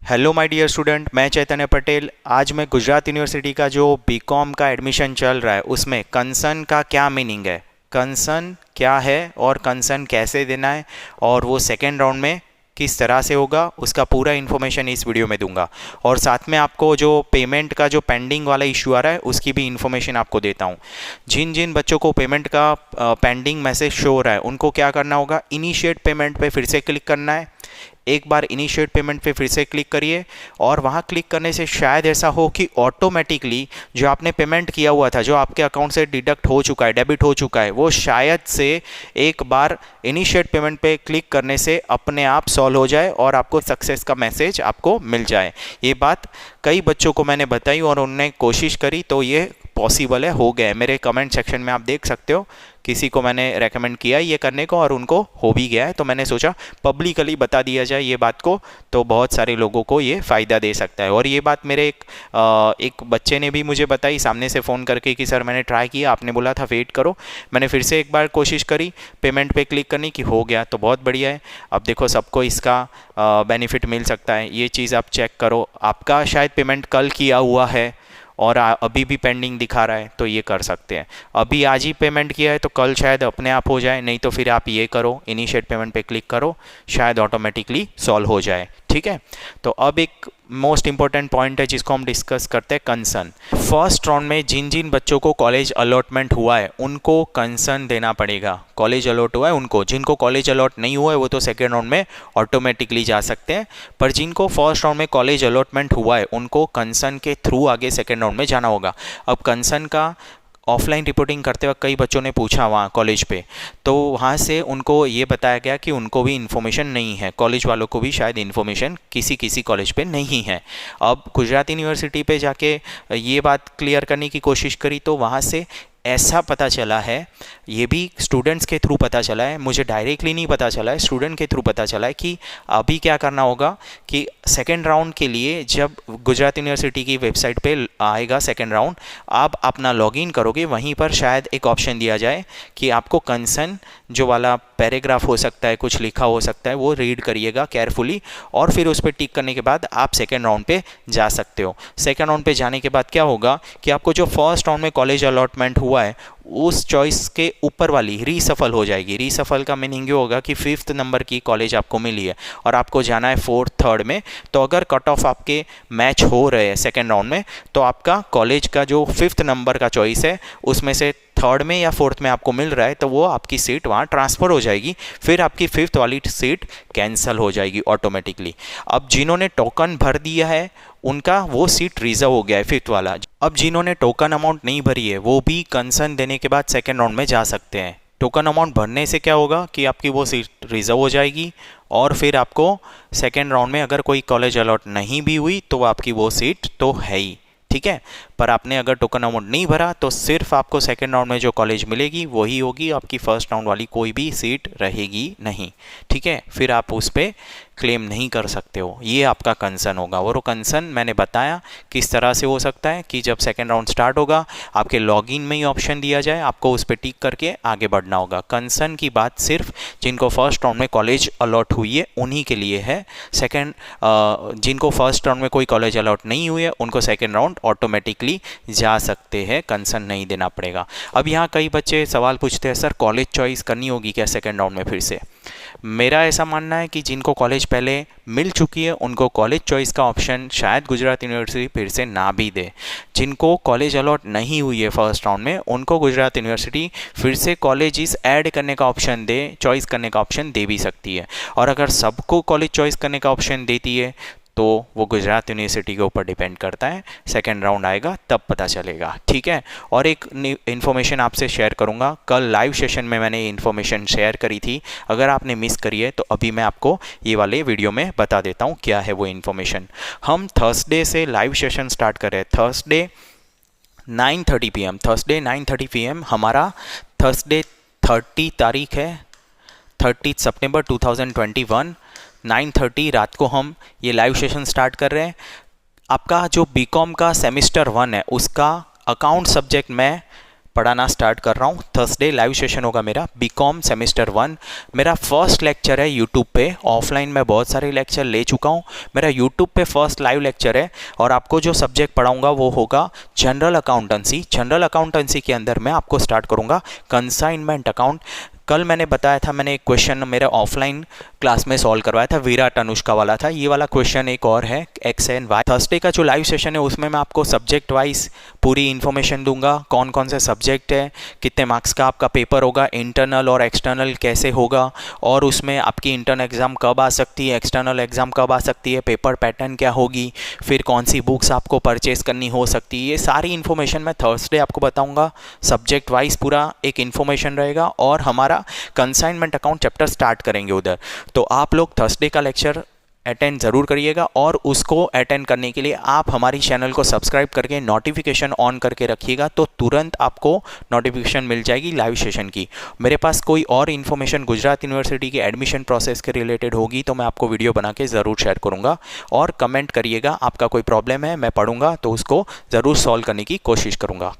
Hello my dear student, मैं चैतन्य पटेल। आज मैं गुजरात यूनिवर्सिटी का जो बीकॉम का एडमिशन चल रहा है उसमें कंसर्न का क्या मीनिंग है, कंसर्न क्या है और कंसर्न कैसे देना है और वो सेकेंड राउंड में किस तरह से होगा उसका पूरा इन्फॉर्मेशन इस वीडियो में दूंगा। और साथ में आपको जो पेमेंट का जो पेंडिंग वाला इशू आ रहा है उसकी भी इन्फॉर्मेशन आपको देता हूँ। जिन जिन बच्चों को पेमेंट का पेंडिंग मैसेज शो हो रहा है उनको क्या करना होगा, इनिशिएट पेमेंट पे फिर से क्लिक करना है। एक बार इनिशिएट पेमेंट पे फिर से क्लिक करिए और वहाँ क्लिक करने से शायद ऐसा हो कि ऑटोमेटिकली जो आपने पेमेंट किया हुआ था, जो आपके अकाउंट से डिडक्ट हो चुका है, डेबिट हो चुका है, वो शायद से एक बार इनिशिएट पेमेंट पे क्लिक करने से अपने आप सॉल्व हो जाए और आपको सक्सेस का मैसेज आपको मिल जाए। ये बात कई बच्चों को मैंने बताई और उन्होंने कोशिश करी तो ये पॉसिबल है, हो गया। मेरे कमेंट सेक्शन में आप देख सकते हो, किसी को मैंने रेकमेंड किया ये करने को और उनको हो भी गया है, तो मैंने सोचा पब्लिकली बता दिया जाए ये बात को, तो बहुत सारे लोगों को ये फ़ायदा दे सकता है। और ये बात मेरे एक बच्चे ने भी मुझे बताई सामने से फ़ोन करके कि सर मैंने ट्राई किया, आपने बोला था वेट करो, मैंने फिर से एक बार कोशिश करी पेमेंट पे क्लिक करने की, हो गया, तो बहुत बढ़िया है। अब देखो सबको इसका बेनिफिट मिल सकता है, ये चीज़ आप चेक करो। आपका शायद पेमेंट कल किया हुआ है और अभी भी पेंडिंग दिखा रहा है तो ये कर सकते हैं। अभी आज ही पेमेंट किया है तो कल शायद अपने आप हो जाए, नहीं तो फिर आप ये करो, इनिशिएट पेमेंट पे क्लिक करो, शायद ऑटोमेटिकली सॉल्व हो जाए। ठीक है, तो अब एक मोस्ट इंपॉर्टेंट पॉइंट है जिसको हम डिस्कस करते हैं, कंसर्न। फर्स्ट राउंड में जिन जिन बच्चों को कॉलेज अलॉटमेंट हुआ है उनको कंसर्न देना पड़ेगा। कॉलेज अलॉट हुआ है उनको, जिनको कॉलेज अलॉट नहीं हुआ है वो तो सेकेंड राउंड में ऑटोमेटिकली जा सकते हैं, पर जिनको फर्स्ट राउंड में कॉलेज अलॉटमेंट हुआ है उनको कंसर्न के थ्रू आगे सेकेंड राउंड में जाना होगा। अब कंसर्न का ऑफलाइन रिपोर्टिंग करते वक्त कई बच्चों ने पूछा वहाँ कॉलेज पे, तो वहाँ से उनको ये बताया गया कि उनको भी इन्फॉर्मेशन नहीं है, कॉलेज वालों को भी शायद इन्फॉर्मेशन किसी किसी कॉलेज पे नहीं है। अब गुजरात यूनिवर्सिटी पे जाके ये बात क्लियर करने की कोशिश करी तो वहाँ से ऐसा पता चला है, ये भी स्टूडेंट्स के थ्रू पता चला है, मुझे डायरेक्टली नहीं पता चला है, स्टूडेंट के थ्रू पता चला है कि अभी क्या करना होगा कि सेकेंड राउंड के लिए जब गुजरात यूनिवर्सिटी की वेबसाइट पे आएगा सेकेंड राउंड, आप अपना लॉगिन करोगे, वहीं पर शायद एक ऑप्शन दिया जाए कि आपको कंसर्न जो वाला पैराग्राफ हो सकता है, कुछ लिखा हो सकता है, वो रीड करिएगा केयरफुली और फिर उस पर टिक करने के बाद आप सेकेंड राउंड पे जा सकते हो। सेकेंड राउंड पे जाने के बाद क्या होगा कि आपको जो फर्स्ट राउंड में कॉलेज अलॉटमेंट हुआ है उस चॉइस के ऊपर वाली रीसफल हो जाएगी। रीसफल का मीनिंग ये होगा कि 5th नंबर की कॉलेज आपको मिली है और आपको जाना है 4th 3rd में, तो अगर कट ऑफ आपके मैच हो रहे हैं सेकेंड राउंड में तो आपका कॉलेज का जो 5th नंबर का चॉइस है उसमें से 3rd में या 4th में आपको मिल रहा है तो वो आपकी सीट वहाँ ट्रांसफ़र हो जाएगी, फिर आपकी 5th वाली सीट कैंसिल हो जाएगी ऑटोमेटिकली। अब जिन्होंने टोकन भर दिया है उनका वो सीट रिजर्व हो गया है 5th वाला। अब जिन्होंने टोकन अमाउंट नहीं भरी है वो भी कंसर्न देने के बाद सेकेंड राउंड में जा सकते हैं। टोकन अमाउंट भरने से क्या होगा कि आपकी वो सीट रिजर्व हो जाएगी और फिर आपको सेकेंड राउंड में अगर कोई कॉलेज अलॉट नहीं भी हुई तो आपकी वो सीट तो है ही, ठीक है। पर आपने अगर टोकन अमाउंट नहीं भरा तो सिर्फ आपको सेकेंड राउंड में जो कॉलेज मिलेगी वही होगी, आपकी फर्स्ट राउंड वाली कोई भी सीट रहेगी नहीं, ठीक है। फिर आप उस पर क्लेम नहीं कर सकते हो, ये आपका कंसर्न होगा। और वो कंसर्न मैंने बताया किस तरह से हो सकता है कि जब सेकेंड राउंड स्टार्ट होगा आपके लॉगिन में ही ऑप्शन दिया जाए, आपको उस पर टिक करके आगे बढ़ना होगा। कंसर्न की बात सिर्फ जिनको फर्स्ट राउंड में कॉलेज अलॉट हुई है उन्हीं के लिए है। जिनको फर्स्ट राउंड में कोई कॉलेज अलॉट नहीं हुई है उनको सेकेंड राउंड ऑटोमेटिकली जा सकते हैं, कंसर्न नहीं देना पड़ेगा। अब यहाँ कई बच्चे सवाल पूछते हैं सर कॉलेज चॉइस करनी होगी क्या सेकेंड राउंड में फिर से। मेरा ऐसा मानना है कि जिनको कॉलेज पहले मिल चुकी है उनको कॉलेज चॉइस का ऑप्शन शायद गुजरात यूनिवर्सिटी फिर से ना भी दे। जिनको कॉलेज अलॉट नहीं हुई है फर्स्ट राउंड में उनको गुजरात यूनिवर्सिटी फिर से कॉलेजेस ऐड करने का ऑप्शन दे, चॉइस करने का ऑप्शन दे भी सकती है। और अगर सबको कॉलेज चॉइस करने का ऑप्शन देती है तो वो गुजरात यूनिवर्सिटी के ऊपर डिपेंड करता है, सेकेंड राउंड आएगा तब पता चलेगा, ठीक है। और एक इन्फॉर्मेशन आपसे शेयर करूंगा, कल लाइव सेशन में मैंने इन्फॉर्मेशन शेयर करी थी, अगर आपने मिस करी है तो अभी मैं आपको ये वाले वीडियो में बता देता हूँ क्या है वो इन्फॉर्मेशन। हम थर्सडे से लाइव सेशन स्टार्ट कर रहे हैं, थर्सडे 9:30 PM, थर्सडे 9:30 PM हमारा थर्सडे 30 तारीख है, 30 सितंबर 2021 9:30 रात को हम ये लाइव सेशन स्टार्ट कर रहे हैं। आपका जो बीकॉम का सेमेस्टर 1 है उसका अकाउंट सब्जेक्ट मैं पढ़ाना स्टार्ट कर रहा हूँ। थर्सडे लाइव सेशन होगा मेरा बीकॉम सेमेस्टर 1। मेरा फर्स्ट लेक्चर है यूट्यूब पे। ऑफलाइन में बहुत सारे लेक्चर ले चुका हूँ, मेरा यूट्यूब पे फर्स्ट लाइव लेक्चर है। और आपको जो सब्जेक्ट पढ़ाऊँगा वो होगा जनरल अकाउंटेंसी। जनरल अकाउंटेंसी के अंदर मैं आपको स्टार्ट करूँगा कंसाइनमेंट अकाउंट। कल मैंने बताया था, मैंने एक क्वेश्चन मेरे ऑफलाइन क्लास में सॉल्व करवाया था, विराट अनुष्का वाला था। ये वाला क्वेश्चन एक और है, एक्स एंड वाई। थर्सडे का जो लाइव सेशन है उसमें मैं आपको सब्जेक्ट वाइज पूरी इन्फॉर्मेशन दूंगा, कौन कौन से सब्जेक्ट है, कितने मार्क्स का आपका पेपर होगा, इंटरनल और एक्सटर्नल कैसे होगा, और उसमें आपकी इंटरनल एग्ज़ाम कब आ सकती है, एक्सटर्नल एग्ज़ाम कब आ सकती है, पेपर पैटर्न क्या होगी, फिर कौन सी बुक्स आपको परचेज़ करनी हो सकती है। ये सारी इन्फॉर्मेशन मैं थर्सडे आपको बताऊँगा। सब्जेक्ट वाइज पूरा एक इन्फॉर्मेशन रहेगा और हमारा कंसाइनमेंट अकाउंट चैप्टर स्टार्ट करेंगे उधर। तो आप लोग थर्सडे का लेक्चर अटेंड ज़रूर करिएगा, और उसको अटेंड करने के लिए आप हमारी चैनल को सब्सक्राइब करके नोटिफिकेशन ऑन करके रखिएगा, तो तुरंत आपको नोटिफिकेशन मिल जाएगी लाइव सेशन की। मेरे पास कोई और इन्फॉर्मेशन गुजरात यूनिवर्सिटी के एडमिशन प्रोसेस के रिलेटेड होगी तो मैं आपको वीडियो बना के ज़रूर शेयर करूँगा। और कमेंट करिएगा, आपका कोई प्रॉब्लम है मैं पढ़ूंगा तो उसको ज़रूर सॉल्व करने की कोशिश करूँगा।